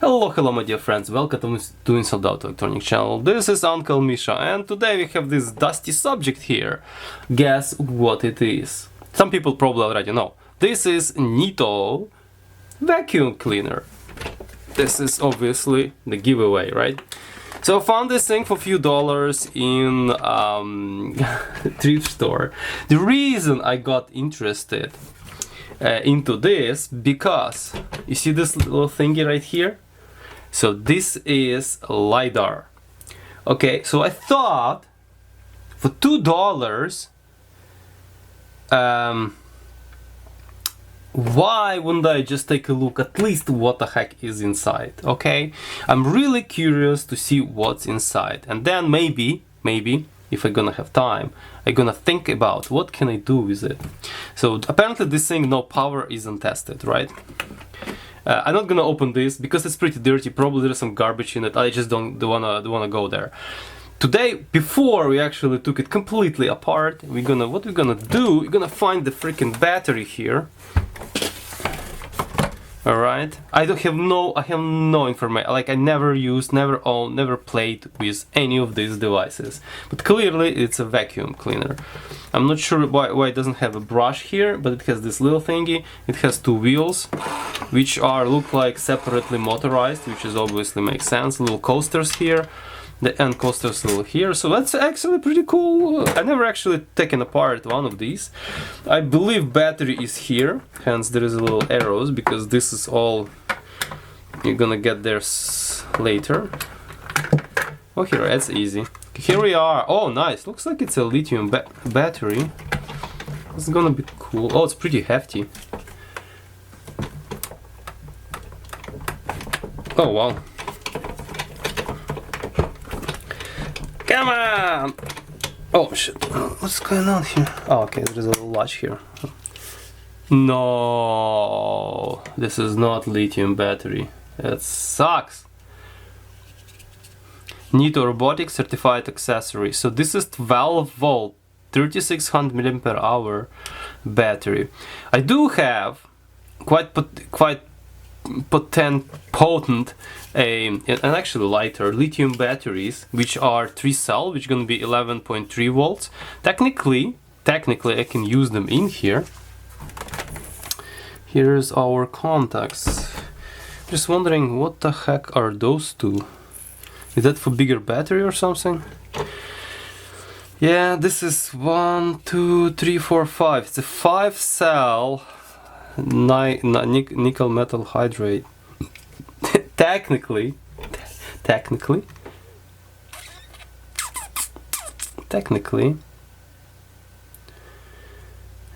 Hello my dear friends, welcome to Insult Out Electronic channel. This is Uncle Misha and today we have this dusty subject here. Guess what it is? Some people probably already know. This is Neato vacuum cleaner. This is obviously the giveaway, right? So I found this thing for a few dollars in thrift store. The reason I got interested into this because you see this little thingy right here? So this is LiDAR. Okay, so I thought for $2, why wouldn't I just take a look at least what the heck is inside? Okay, I'm really curious to see what's inside, and then maybe if I'm gonna have time, I'm gonna think about what can I do with it. So apparently this thing, no power isn't tested, right? I'm not gonna open this because it's pretty dirty. Probably there's some garbage in it. I just don't wanna go there. Today, before we actually took it completely apart, what we're gonna do? We're gonna find the freaking battery here. All right. I have no information. Like I never used, never owned, never played with any of these devices. But clearly, it's a vacuum cleaner. I'm not sure why it doesn't have a brush here, but it has this little thingy. It has two wheels, which look like separately motorized, which is obviously makes sense. Little coasters here. The end coaster still here, so that's actually pretty cool. I never actually taken apart one of these. I believe battery is here, hence there is a little arrows because this is all you're gonna get there later. Oh, here, that's easy. Here we are. Oh, nice. Looks like it's a lithium battery. It's gonna be cool. Oh, it's pretty hefty. Oh, wow. Come on! Oh shit, what's going on here? Oh, okay, there's a little latch here. No, this is not lithium battery. It sucks. Neato Robotics certified accessory. So this is 12 volt, 3600 mAh battery. I do have quite potent and actually lighter lithium batteries, which are 3-cell, which is going to be 11.3 volts. Technically I can use them in here. Here's our contacts. Just wondering what the heck are those two? Is that for bigger battery or something? Yeah, this is 1, 2, 3, 4, 5. It's a 5-cell nickel metal hydrate. Technically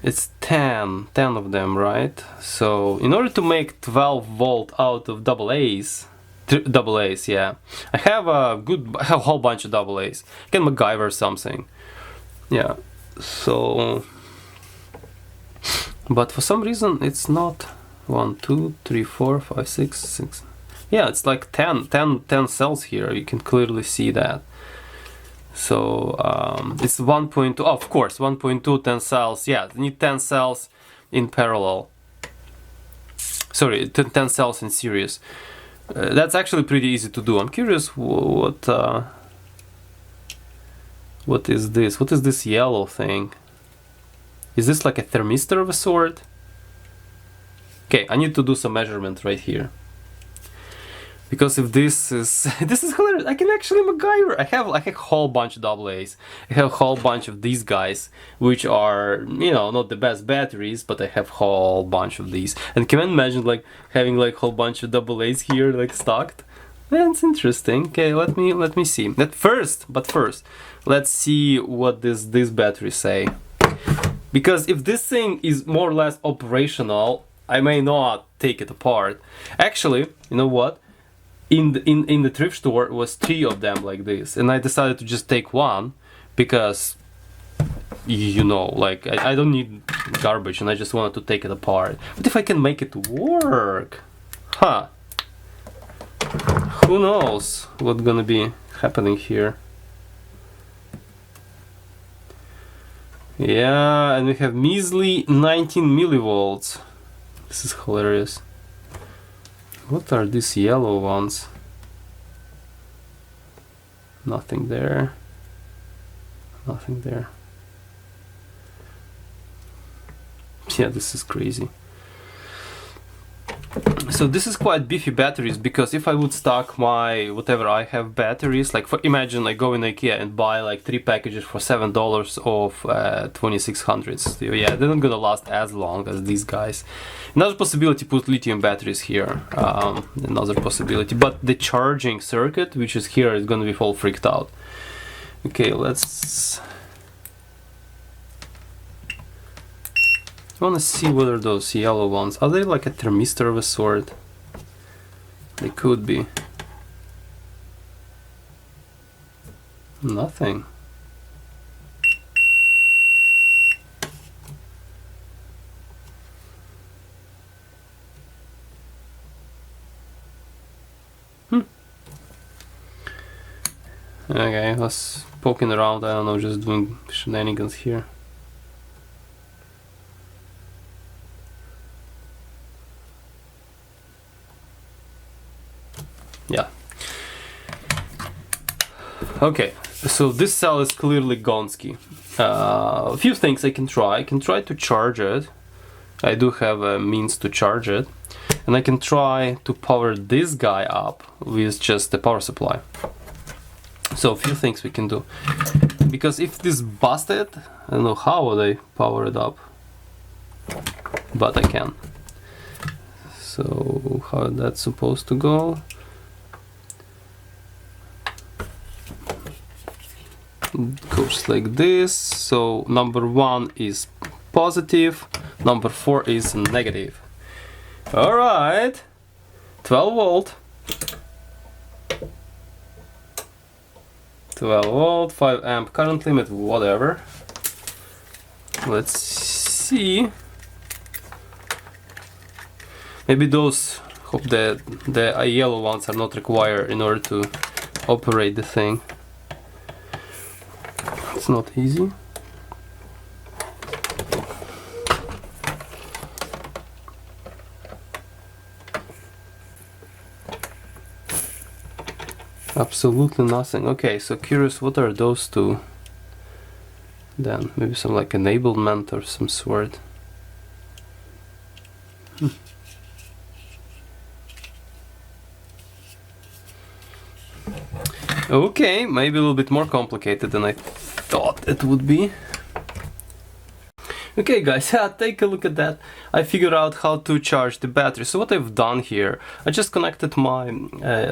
it's 10 of them, right? So in order to make 12 volt out of double A's, yeah, I have a whole bunch of double A's. I can MacGyver something, yeah. So but for some reason it's not 1, 2, 3, 4, 5, 6. Yeah, it's like 10 cells here. You can clearly see that. So it's 1.2. Oh, of course, 1.2 10 cells. Yeah, you need 10 cells in parallel. Sorry, 10 cells in series. That's actually pretty easy to do. I'm curious what is this? What is this yellow thing? Is this like a thermistor of a sort? Okay, I need to do some measurement right here. Because if this is hilarious, I can actually MacGyver. I have like a whole bunch of double A's. I have a whole bunch of these guys, which are, you know, not the best batteries, but I have a whole bunch of these. And can you imagine like having like a whole bunch of double A's here like stocked? That's interesting. Okay, let me see. But first, let's see what this battery say. Because if this thing is more or less operational, I may not take it apart. Actually, you know what? In the thrift store was 3 of them like this, and I decided to just take one because, you know, like I don't need garbage, and I just wanted to take it apart. But if I can make it work, huh? Who knows what's gonna be happening here? Yeah, and we have measly 19 millivolts. This is hilarious. What are these yellow ones? Nothing there. Nothing there. Yeah, this is crazy. So this is quite beefy batteries, because if I would stock my whatever I have batteries, like imagine I go in IKEA and buy like 3 packages for $7 of 2600s. Yeah, they're not gonna last as long as these guys. Another possibility, put lithium batteries here. Another possibility, but the charging circuit, which is here, is gonna be all freaked out. Okay, let's. I want to see what are those yellow ones. Are they like a thermistor of a sort? They could be. Nothing. Okay, I was poking around, I don't know, just doing shenanigans here. Yeah. Okay, so this cell is clearly Gonski. A few things I can try. I can try to charge it. I do have a means to charge it. And I can try to power this guy up with just the power supply. So a few things we can do. Because if this busted, I don't know how would I power it up. But I can. So how that's supposed to go? Goes like this. So number 1 is positive, number 4 is negative. Alright, 12 volt. 12 volt, 5 amp current limit, whatever. Let's see. Maybe those, hope that the yellow ones are not required in order to operate the thing. It's not easy. Absolutely nothing. Okay, so curious, what are those two? Then maybe some like enablement or some sort. Okay, maybe a little bit more complicated than I thought it would be. Okay guys, take a look at that. I figured out how to charge the battery. So what I've done here, I just connected my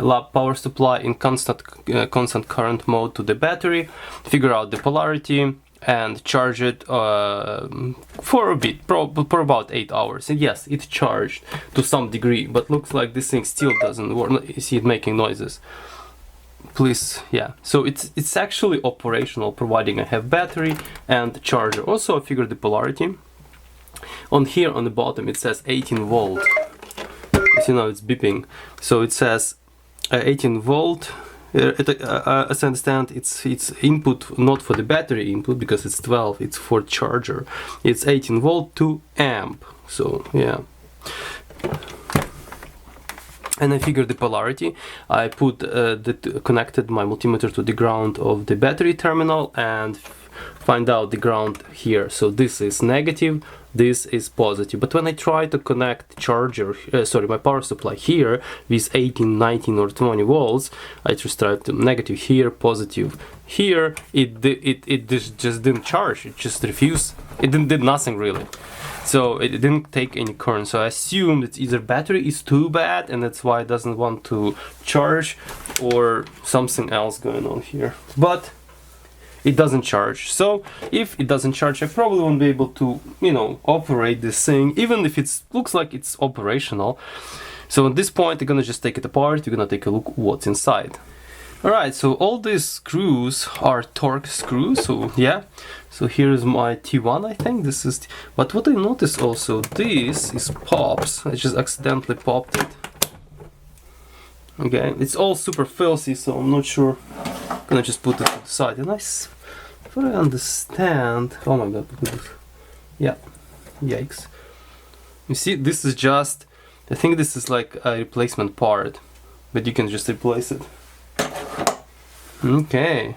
lab power supply in constant current mode to the battery, figure out the polarity and charge it for a bit, for about 8 hours. And yes, it charged to some degree, but looks like this thing still doesn't work. You see it making noises. Please, yeah, so it's actually operational, providing I have battery and charger. Also I figured the polarity on here on the bottom, it says 18 volt. As you know, it's beeping, so it says 18 volt. As I understand, it's input not for the battery input, because it's 12, it's for charger. It's 18 volt to amp, so yeah. And I figured the polarity. I put connected my multimeter to the ground of the battery terminal and find out the ground here. So this is negative, this is positive. But when I try to connect charger, my power supply here with 18, 19 or 20 volts, I just tried to negative here, positive here. It just didn't charge. It just refused. It did nothing really. So it didn't take any current. So I assumed it's either battery is too bad and that's why it doesn't want to charge, or something else going on here. But it doesn't charge. So if it doesn't charge, I probably won't be able to, you know, operate this thing, even if it looks like it's operational. So at this point, I'm gonna just take it apart. We're gonna take a look what's inside. Alright, so all these screws are Torx screws, so yeah. So here's my T1, I think. This is, but what I noticed also, this is pops. I just accidentally popped it. Okay, it's all super filthy, so I'm not sure. I'm gonna just put it to the side. And if I understand, oh my god, look at this. Yeah, yikes. You see, this is just I think this is like a replacement part, but you can just replace it. Okay,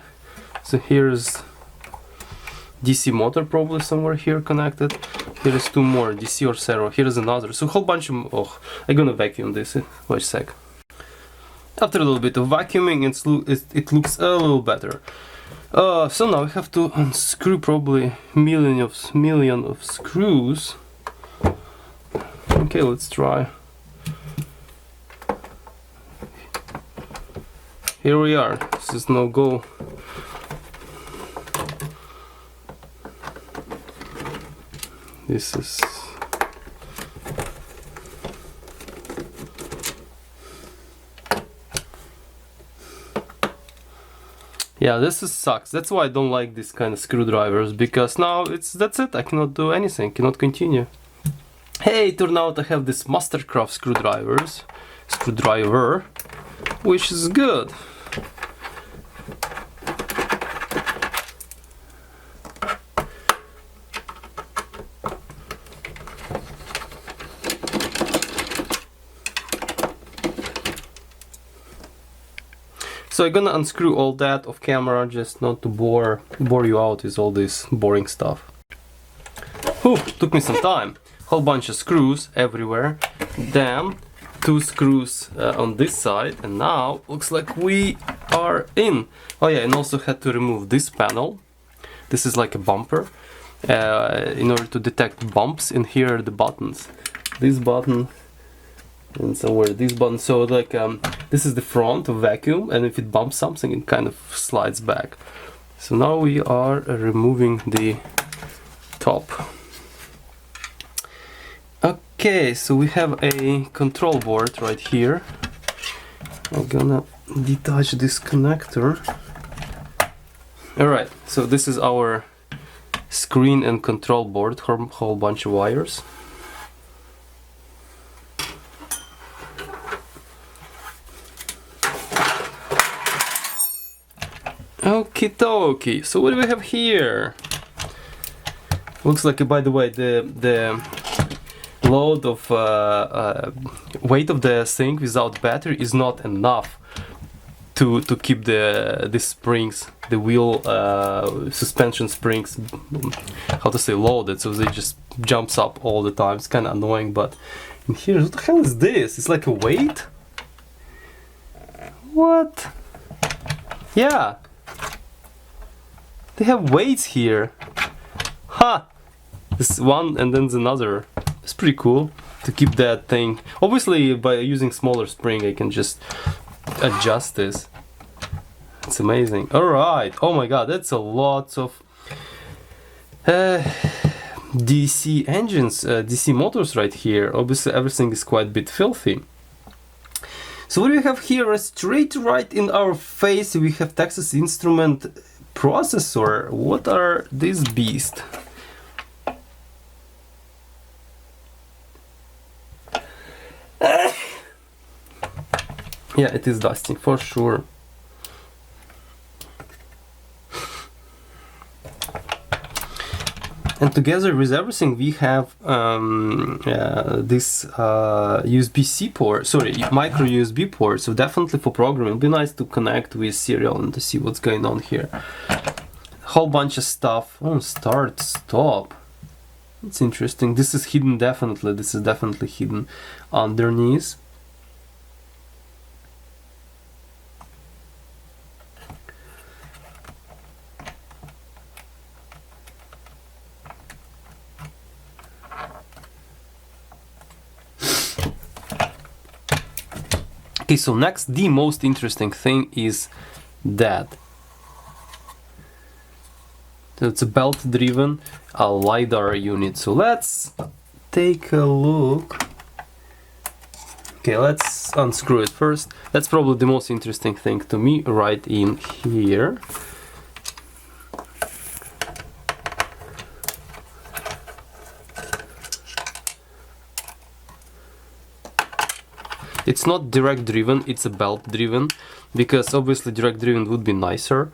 so here's DC motor probably somewhere here connected. Here is 2 more, DC or servo. Here is another. So a whole bunch of... Oh, I'm gonna vacuum this. Wait a sec. After a little bit of vacuuming, it looks a little better. So now we have to unscrew probably million of screws. Okay, let's try. Here we are. This is no go. This is... Yeah, this sucks. That's why I don't like this kind of screwdrivers, because now that's it. I cannot do anything, cannot continue. Hey, turned out I have this Mastercraft screwdriver, which is good. So I'm gonna unscrew all that off camera, just not to bore you out with all this boring stuff. Whew, took me some time. Whole bunch of screws everywhere. Then 2 screws on this side, and now looks like we are in. Oh yeah, and also had to remove this panel. This is like a bumper in order to detect bumps. And here are the buttons. This button. And somewhere this button, so like this is the front of vacuum, and if it bumps something it kind of slides back. So now we are removing the top. Okay, so we have a control board right here. I'm gonna detach this connector. Alright, so this is our screen and control board, whole bunch of wires. Okie dokie, so what do we have here? Looks like, by the way, the load of weight of the thing without battery is not enough to keep the springs, the wheel suspension springs, how to say, loaded, so they just jumps up all the time. It's kind of annoying, but in here, what the hell is this? It's like a weight? What? Yeah. They have weights here. Ha! This one and then another. It's pretty cool to keep that thing. Obviously, by using smaller spring, I can just adjust this. It's amazing. Alright. Oh my god, that's a lot of DC engines, DC motors right here. Obviously, everything is quite a bit filthy. So what do we have here? Straight right in our face, we have Texas Instrument processor. What are these beasts? Yeah, it is dusty for sure. And together with everything, we have this USB-C port, sorry, micro USB port. So definitely for programming, it'd be nice to connect with serial and to see what's going on here. Whole bunch of stuff. Oh, start, stop. It's interesting. This is hidden definitely. This is definitely hidden underneath. Okay, so next, the most interesting thing is that. So it's a belt-driven LiDAR unit. So let's take a look. Okay, let's unscrew it first. That's probably the most interesting thing to me right in here. It's not direct driven, it's a belt driven, because obviously direct driven would be nicer.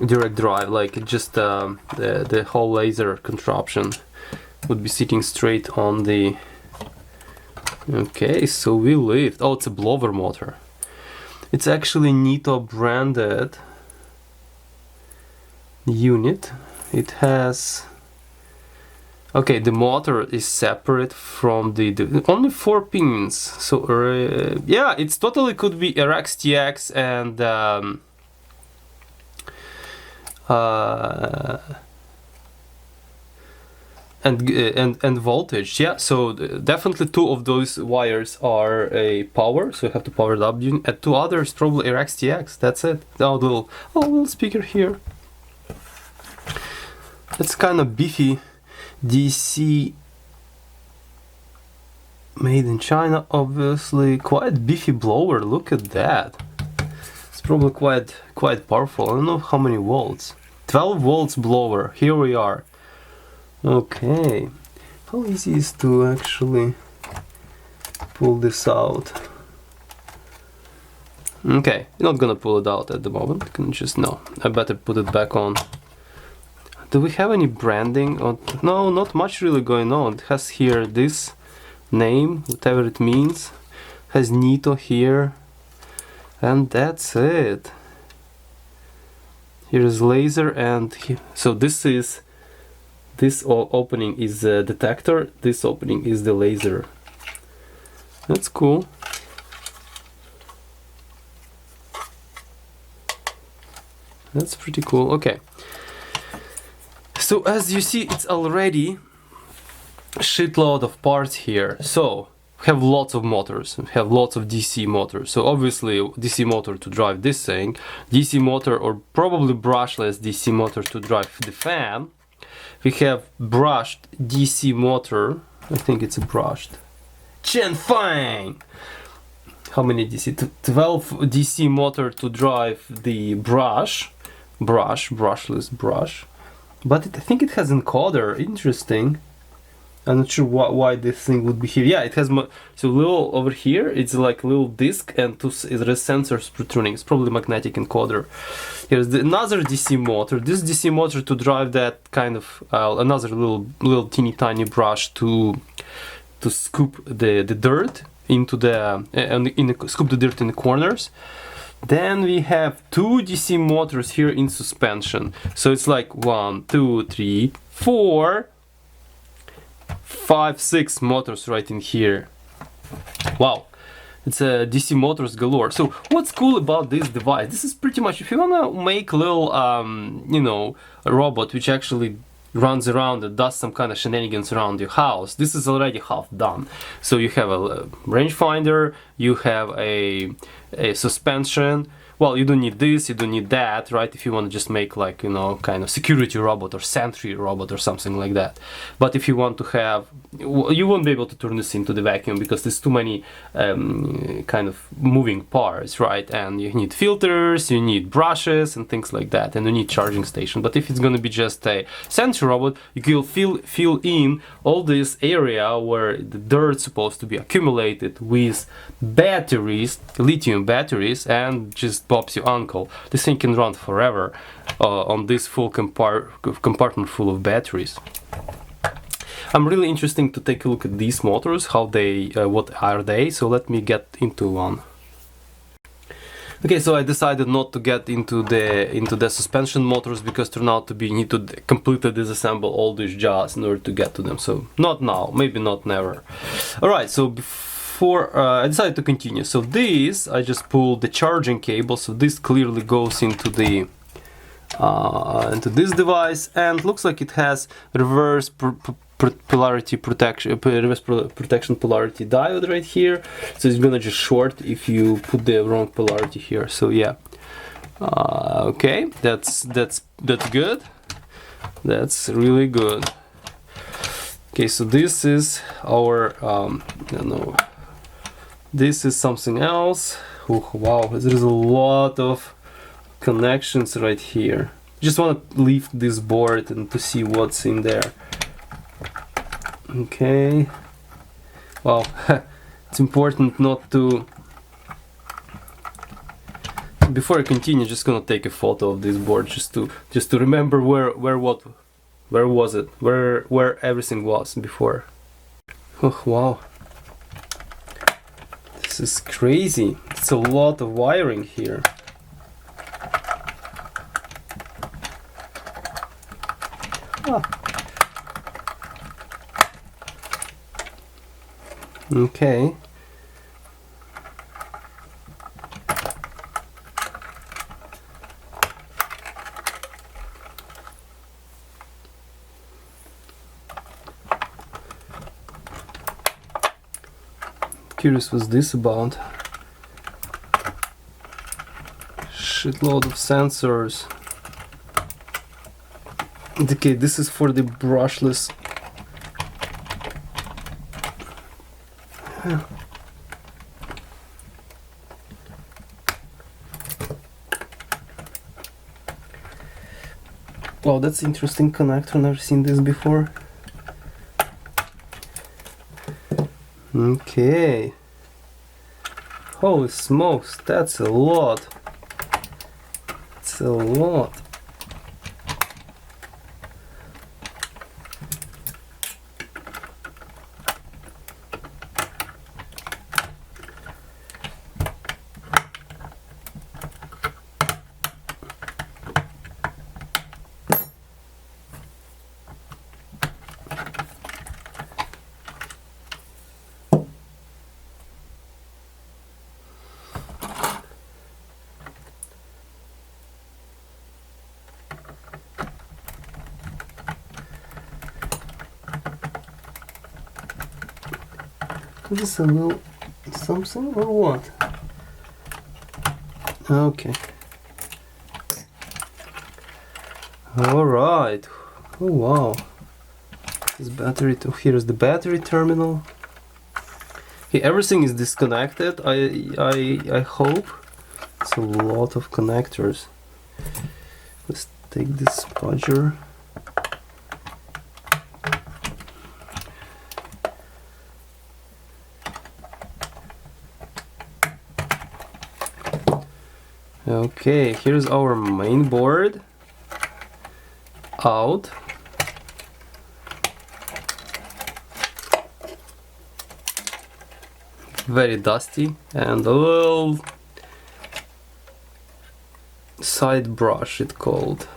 Direct drive, like just the whole laser contraption would be sitting straight on the Okay, so we lift. Oh, it's a blower motor. It's actually Neato branded unit. It has... Okay, the motor is separate from the only 4 pins. So yeah, it's totally could be RX TX and voltage. Yeah, so definitely 2 of those wires are a power, so you have to power it up unit, and 2 others probably RX TX. That's it. Oh, little speaker here. It's kind of beefy DC, made in China, obviously. Quite beefy blower. Look at that. It's probably quite powerful. I don't know how many volts. 12 volts blower. Here we are. Okay. How easy is to actually pull this out? Okay, not gonna pull it out at the moment. Can just no. I better put it back on. Do we have any branding? No, not much really going on. It has here this name, whatever it means. Has Neato here, and that's it. Here is laser, and so this opening is the detector. This opening is the laser. That's cool. That's pretty cool. Okay. So as you see, it's already a shitload of parts here. So we have lots of motors, we have lots of DC motors. So obviously DC motor to drive this thing, DC motor or probably brushless DC motor to drive the fan. We have brushed DC motor. I think it's a brushed. Fine. How many DC? 12 DC motor to drive the brushless brush. But I think it has encoder. Interesting. I'm not sure why this thing would be here. Yeah, it has so little over here. It's like a little disc and 2 sensors protruding. It's probably magnetic encoder. Here's another DC motor. This DC motor to drive that kind of another little teeny tiny brush to scoop the dirt into scoop the dirt in the corners. Then we have 2 DC motors here in suspension. So it's like 1, 2, 3, 4, 5, 6 motors right in here. Wow, it's a DC motors galore. So what's cool about this device? This is pretty much, if you wanna make a little, you know, a robot which actually runs around and does some kind of shenanigans around your house, this is already half done. So you have a rangefinder, you have a suspension. Well, you don't need this, you don't need that, right? If you want to just make like, you know, kind of security robot or sentry robot or something like that. But if you want to have, you won't be able to turn this into the vacuum because there's too many kind of moving parts, right? And you need filters, you need brushes and things like that, and you need charging station. But if it's going to be just a sentry robot, you can fill in all this area where the dirt's supposed to be accumulated with batteries, lithium batteries, and just Bob's your uncle. This thing can run forever on this full compartment full of batteries. I'm really interested to take a look at these motors, how they, what are they, so let me get into one. Okay, so I decided not to get into the suspension motors because turn out to be, you need to completely disassemble all these jaws in order to get to them, so not now, maybe not never. Alright, so I decided to continue. So this, I just pulled the charging cable, so this clearly goes into the into this device, and looks like it has reverse polarity protection, reverse protection polarity diode right here. So it's gonna just short if you put the wrong polarity here. So yeah, okay, that's good. That's really good. Okay, so this is our I don't know. This is something else. Oh, wow, there's a lot of connections right here. Just want to lift this board and to see what's in there. Okay. Wow, it's important not to. Before I continue, just gonna take a photo of this board just to remember where was it, where everything was before. Oh wow. This is crazy. It's a lot of wiring here. Ah. Okay. Curious what's this about. Shitload of sensors. Okay, this is for the brushless. Wow, that's interesting connector, never seen this before. Okay. Holy smokes, that's a lot. That's a lot. Is this a little something or what? Okay. Alright. Oh wow. This battery here is the battery terminal. Okay, everything is disconnected. I hope. It's a lot of connectors. Let's take this spudger. Okay, here's our main board. Out. Very dusty, and a little side brush, it called,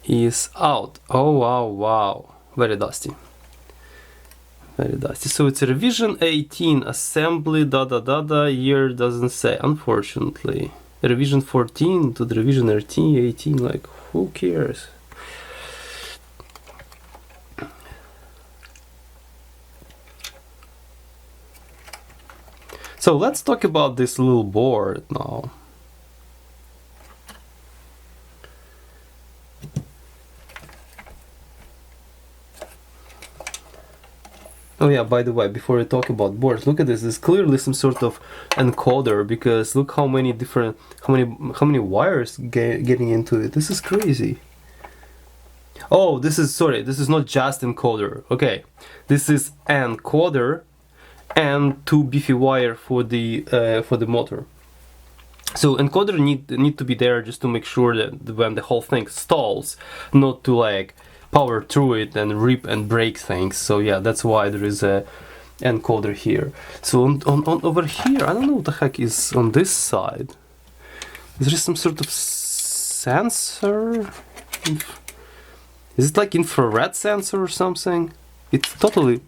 is out. Oh wow, wow, very dusty. Very dusty. So it's a revision 18 assembly year doesn't say, unfortunately. Revision 14 to the revision 18, like who cares? So let's talk about this little board now. Oh yeah, by the way, before we talk about boards, look at this. There's clearly some sort of encoder, because look how many different, how many wires getting into it. This is crazy. Oh, this is, sorry, this is not just encoder. Okay, this is encoder and 2 beefy wire for the motor. So encoder need to be there just to make sure that when the whole thing stalls, not to like power through it and rip and break things. So yeah, that's why there is a encoder here. So on over here, I don't know what the heck is on this side. Is there some sort of sensor? Is it like infrared sensor or something? It's totally,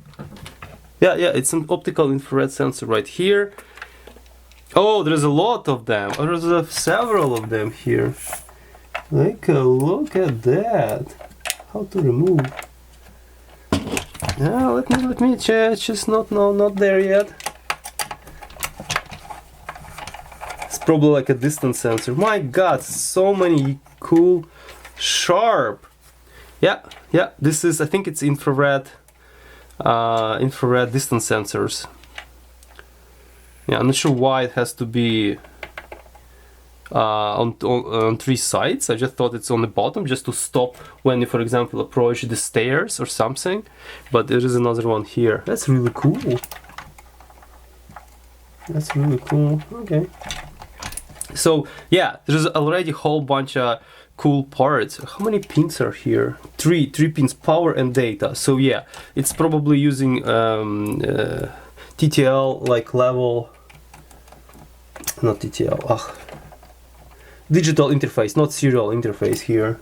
yeah, it's an optical infrared sensor right here. Oh, there's a lot of them. Oh, there's several of them here. Take a look at that. How to remove? Yeah, let me check. Just not there yet. It's probably like a distance sensor. My God, so many cool, sharp. Yeah. This is, I think it's infrared distance sensors. Yeah, I'm not sure why it has to be on 3 sides. I just thought it's on the bottom just to stop when you, for example, approach the stairs or something. But there is another one here. That's really cool. That's really cool. Okay. So yeah, there's already a whole bunch of cool parts. How many pins are here? Three pins, power and data. So yeah, it's probably using TTL like level, not TTL, digital interface, not serial interface here.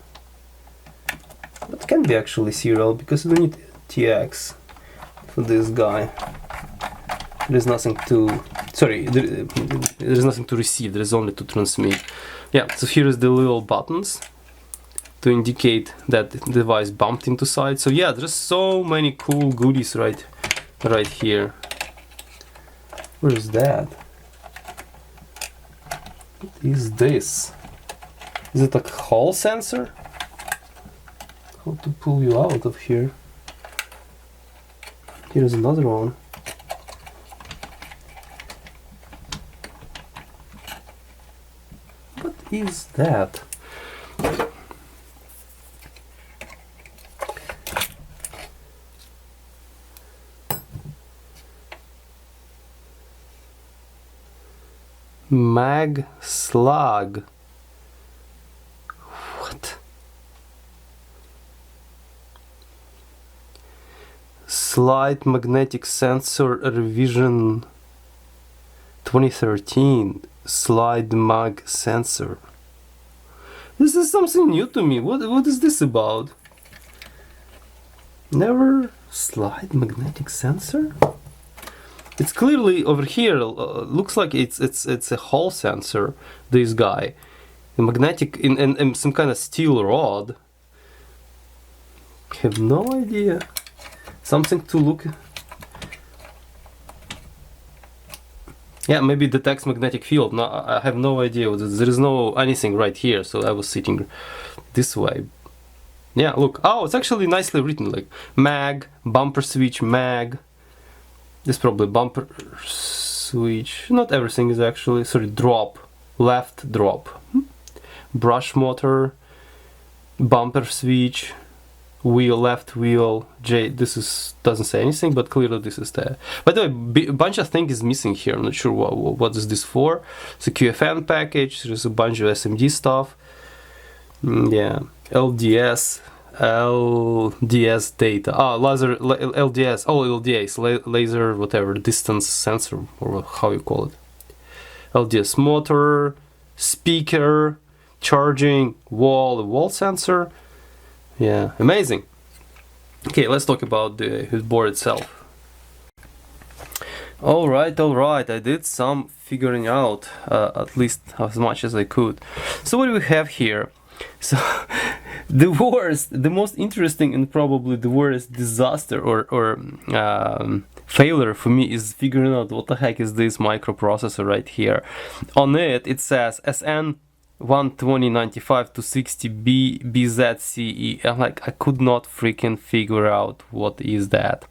But can be actually serial because we need TX for this guy. There's nothing to, sorry, there's nothing to receive, there's only to transmit. Yeah, so here is the little buttons to indicate that the device bumped into side. So yeah, there's so many cool goodies right here. Where is that? What is this? Is it a hall sensor? How to pull you out of here? Here's another one. What is that? Mag slug. What? Slide magnetic sensor revision 2013. Slide mag sensor. This is something new to me. What is this about? Never slide magnetic sensor? It's clearly over here, looks like it's a hall sensor, this guy. A magnetic and some kind of steel rod. Have no idea. Something to look. Yeah, maybe detects magnetic field. No, I have no idea. There is no anything right here, so I was sitting this way. Yeah, look. Oh, it's actually nicely written, like mag, bumper switch, mag. This is probably bumper switch. Not everything is actually. Sorry, drop, left drop, brush motor, bumper switch, wheel, left wheel, J. This is doesn't say anything, but clearly this is there. By the way, a bunch of things is missing here. I'm not sure what is this for. It's a QFN package. There's a bunch of SMD stuff. Yeah, LDS data. Laser LDS. LDAs, laser whatever distance sensor or how you call it. LDS motor, speaker, charging, wall sensor. Yeah, amazing. Okay, let's talk about the board itself. All right. I did some figuring out, at least as much as I could. So what do we have here? So the most interesting and probably the worst disaster or failure for me is figuring out what the heck is this microprocessor right here. On it says SN 12095 to 60B BZCE, and like I could not freaking figure out what is that.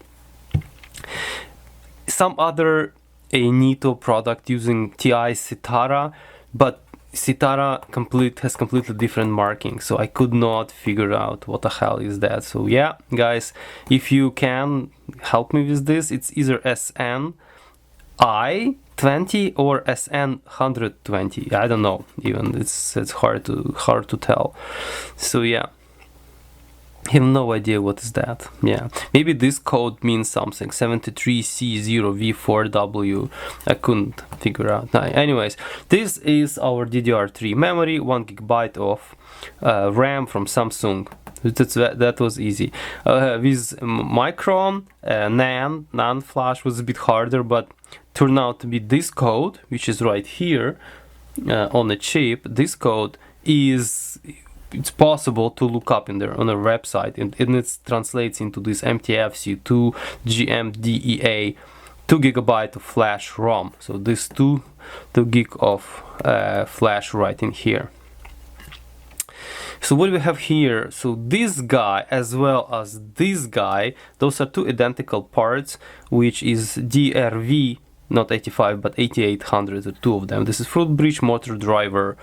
Some other Neato product using TI Citara, but Citara has completely different marking, so I could not figure out what the hell is that. So yeah, guys, if you can help me with this, it's either SN I20 or SN 120. I don't know, even it's hard to tell. So yeah, I have no idea what is that. Yeah, maybe this code means something. 73C0V4W. I couldn't figure out. Anyways, this is our DDR3 memory, 1 GB of RAM from Samsung. That was easy. With Micron, NAND flash was a bit harder, but turned out to be this code, which is right here on the chip. This code it's possible to look up on their website, and it translates into this MTFC2 GMDEA 2 GB of flash ROM. So this 2 gig of flash right in here. So what do we have here? So this guy as well as this guy, those are two identical parts, which is DRV, not 85 but 8800, the two of them. This is fruit bridge motor driver.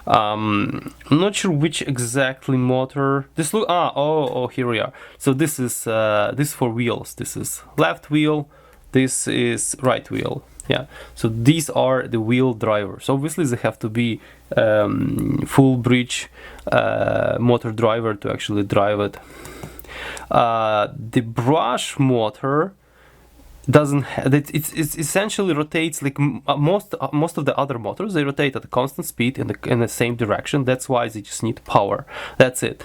I'm not sure which exactly motor. This here we are. So this is for wheels. This is left wheel, this is right wheel. Yeah, so these are the wheel drivers. Obviously they have to be full bridge motor driver to actually drive it. The brush motor doesn't it's essentially rotates like most of the other motors. They rotate at a constant speed in the same direction. That's why they just need power. That's it.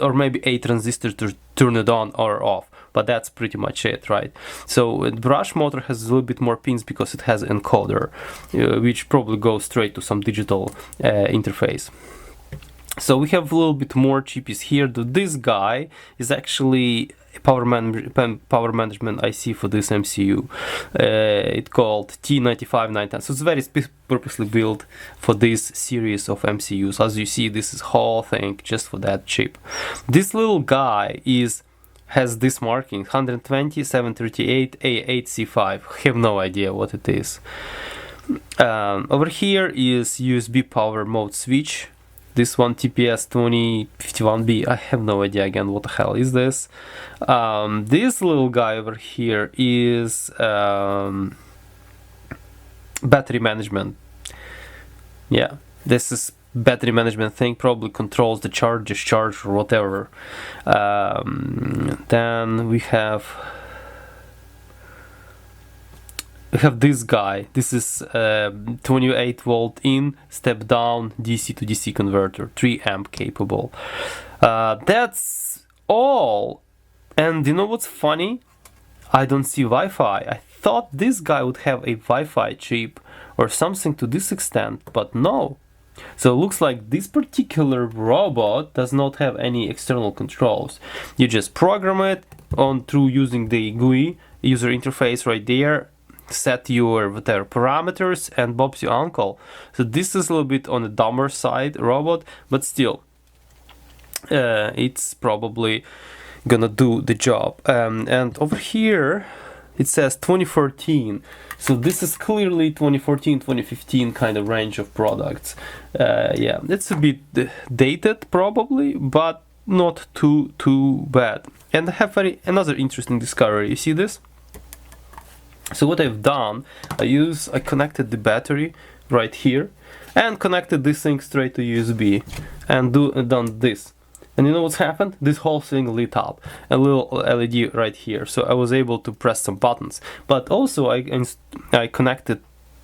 Or maybe a transistor to turn it on or off, but that's pretty much it, right? So the brush motor has a little bit more pins because it has an encoder, which probably goes straight to some digital interface. So we have a little bit more chippies here. This guy is actually a power management IC for this MCU. It's called T95910. So it's very purposely built for this series of MCUs. As you see, this is whole thing just for that chip. This little guy has this marking 120 738 A8C5. I have no idea what it is. Over here is USB power mode switch. This one TPS 2051B, I have no idea again what the hell is this. This little guy over here is battery management. Yeah, this is battery management thing, probably controls the charge, discharge, or whatever. Then we have this guy. This is 28 volt in, step down DC to DC converter, 3 amp capable. That's all. And you know what's funny? I don't see Wi-Fi. I thought this guy would have a Wi-Fi chip or something to this extent, but no. So it looks like this particular robot does not have any external controls. You just program it on through using the GUI user interface right there, set your whatever parameters, and Bob's your uncle. So this is a little bit on the dumber side robot, but still it's probably gonna do the job. And over here it says 2014, so this is clearly 2014-2015 kind of range of products. Yeah, it's a bit dated probably, but not too bad. And I have another interesting discovery. You see this? So what I've done, I connected the battery right here and connected this thing straight to USB and done this. And you know what's happened? This whole thing lit up, a little LED right here. So I was able to press some buttons. But also I connected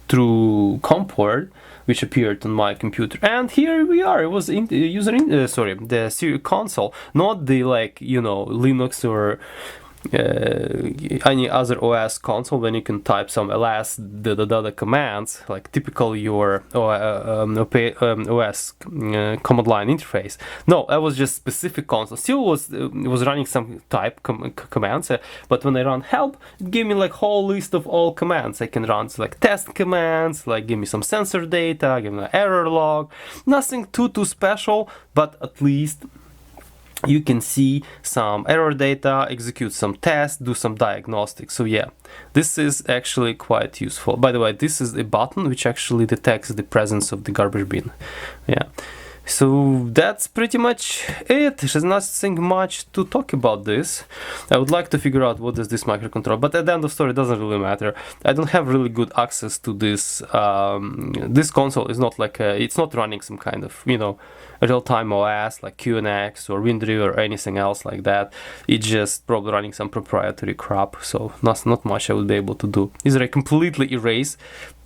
through COM port, which appeared on my computer, and here we are. It was the Siri console, not the Linux or any other OS console when you can type some ls commands like typical your OS command line interface. No, that was just specific console. Still was running some type commands, but when I run help, it gave me like whole list of all commands. I can run like test commands, like give me some sensor data, give me an error log. Nothing too special, but at least you can see some error data, execute some tests, do some diagnostics. So yeah, this is actually quite useful. By the way, this is a button which actually detects the presence of the garbage bin. Yeah, so that's pretty much it. There's nothing much to talk about this. I would like to figure out what is this microcontroller, but at the end of the story, it doesn't really matter. I don't have really good access to this. This console is not like it's not running some kind of real-time OS like QNX or WinDriver or anything else like that. It's just probably running some proprietary crap, so not much I would be able to do. Either I completely erase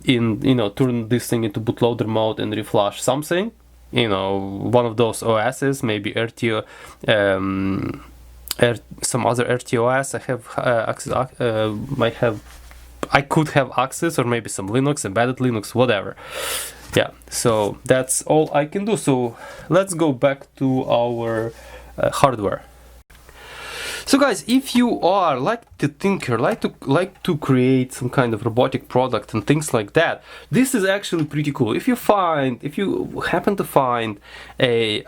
turn this thing into bootloader mode and reflash something, one of those OSs, maybe RTO, some other RTOS I have I could have access, or maybe some Linux, embedded Linux, whatever. Yeah, so that's all I can do. So let's go back to our hardware. So guys, if you are like to tinker, like to create some kind of robotic product and things like that, this is actually pretty cool. If you happen to find a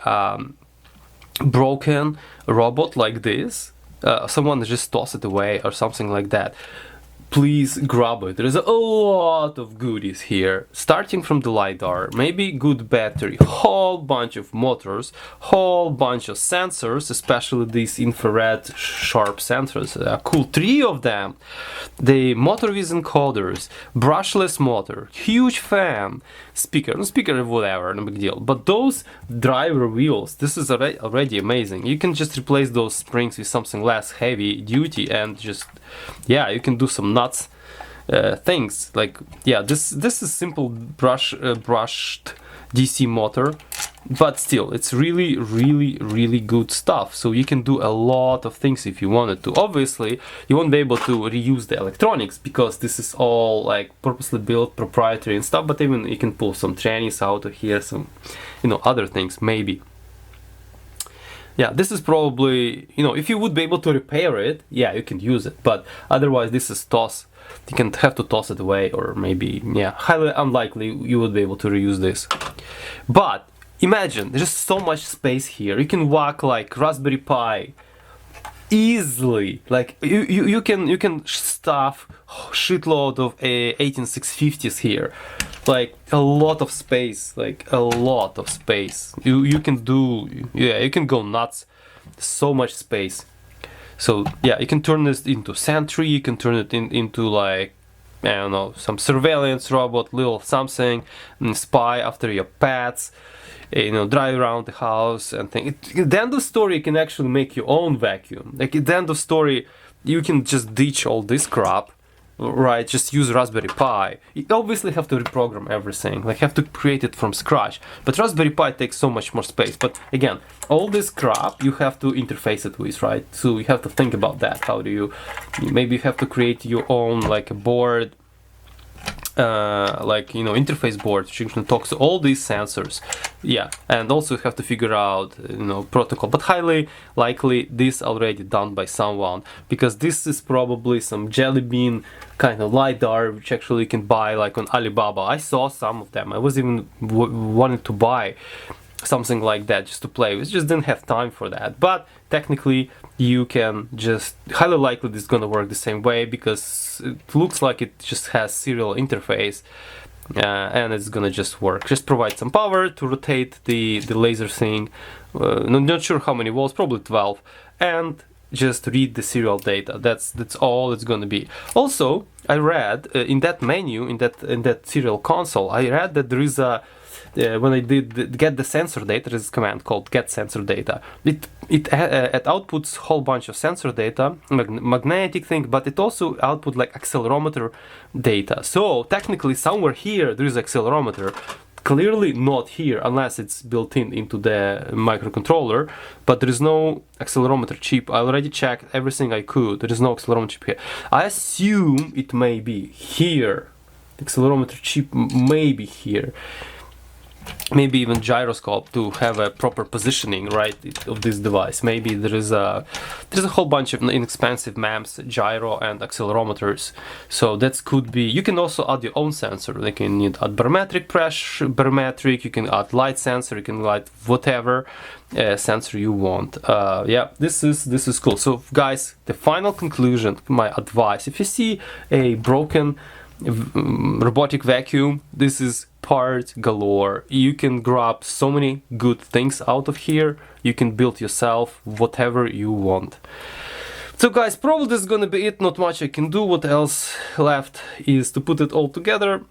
broken robot like this, someone just toss it away or something like that, please grab it. There's a lot of goodies here, starting from the LiDAR, maybe good battery, whole bunch of motors, whole bunch of sensors, especially these infrared sharp sensors, cool, 3 of them, the motor vision encoders, brushless motor, huge fan, speaker, whatever, no big deal. But those driver wheels, this is already amazing. You can just replace those springs with something less heavy duty and just, yeah, you can do some nuts things. Like, yeah, this is simple brushed DC motor, but still, it's really good stuff. So you can do a lot of things if you wanted to. Obviously, you won't be able to reuse the electronics because this is all like purposely built, proprietary and stuff. But even you can pull some trannies out of here, some, you know, other things maybe. Yeah, this is probably, you know, if you would be able to repair it, yeah, you can use it. But otherwise, this is toss. You can have to toss it away, or maybe, yeah, highly unlikely you would be able to reuse this. But imagine, there's so much space here. You can walk like Raspberry Pi easily. Like you can stuff shitload of 18650s here. Like a lot of space, like a lot of space. You can do, yeah, you can go nuts. So much space. So yeah, you can turn this into sentry, you can turn it into like, I don't know, some surveillance robot, little something, and spy after your pets, you know, drive around the house and things. At the end of the story, you can actually make your own vacuum. Like at the end of the story, you can just ditch all this crap, right? Just use Raspberry Pi. You obviously have to reprogram everything, like have to create it from scratch. But Raspberry Pi takes so much more space. But again, all this crap you have to interface it with, right? So you have to think about that. How do you, maybe you have to create your own like a board, like, you know, interface board which can talk to all these sensors. Yeah, and also you have to figure out, you know, protocol. But highly likely this already done by someone, because this is probably some jelly bean kind of LiDAR which actually you can buy like on Alibaba. I saw some of them. I was even wanting to buy something like that just to play with, just didn't have time for that. But technically you can just, highly likely this is gonna work the same way, because it looks like it just has serial interface, and it's gonna just work. Just provide some power to rotate the laser thing, not sure how many volts, probably 12, and just read the serial data. That's all it's gonna be. Also, I read in that menu, in that serial console, I read that there is a when I did get the sensor data, there's a command called get sensor data. It outputs whole bunch of sensor data, magnetic thing, but it also output like accelerometer data. So technically somewhere here there is accelerometer. Clearly not here, unless it's built into the microcontroller, but there is no accelerometer chip. I already checked everything I could. There is no accelerometer chip here. I assume it may be here. The accelerometer chip may be here. Maybe even gyroscope to have a proper positioning, right, of this device. Maybe there's a whole bunch of inexpensive MEMS, gyro and accelerometers. So that could be. You can also add your own sensor. Like you need add barometric pressure, barometric. You can add light sensor. You can add whatever sensor you want. Yeah, this is cool. So guys, the final conclusion, my advice: if you see a broken robotic vacuum, this is part galore. You can grab so many good things out of here. You can build yourself whatever you want. So guys, probably this is gonna be it. Not much I can do. What else left is to put it all together.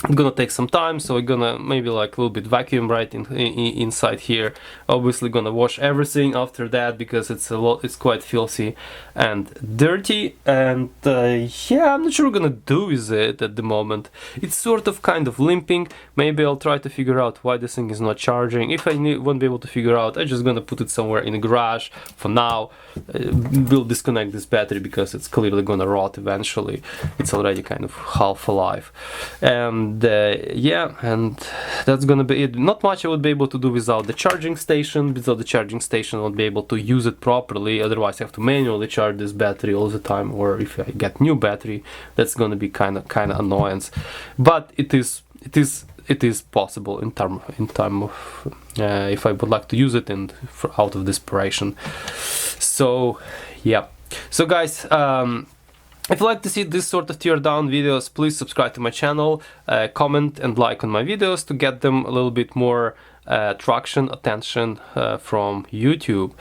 It's gonna take some time, so I'm gonna maybe like a little bit vacuum right inside here. Obviously gonna wash everything after that, because it's quite filthy and dirty, and yeah, I'm not sure what I'm gonna do with it at the moment. It's sort of kind of limping. Maybe I'll try to figure out why this thing is not charging. If I won't be able to figure out, I'm just gonna put it somewhere in the garage for now. We'll disconnect this battery because it's clearly gonna rot eventually. It's already kind of half alive. And yeah, and that's gonna be it. Not much I would be able to do without the charging station. Without the charging station I won't be able to use it properly. Otherwise I have to manually charge this battery all the time, or if I get new battery, that's gonna be kind of annoyance. But it is possible in time of if I would like to use it and out of desperation. So yeah, so guys, If you like to see this sort of teardown videos, please subscribe to my channel, comment and like on my videos to get them a little bit more traction, attention from YouTube.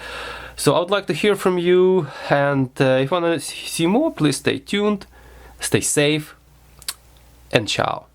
So I would like to hear from you, and if you want to see more, please stay tuned, stay safe, and ciao.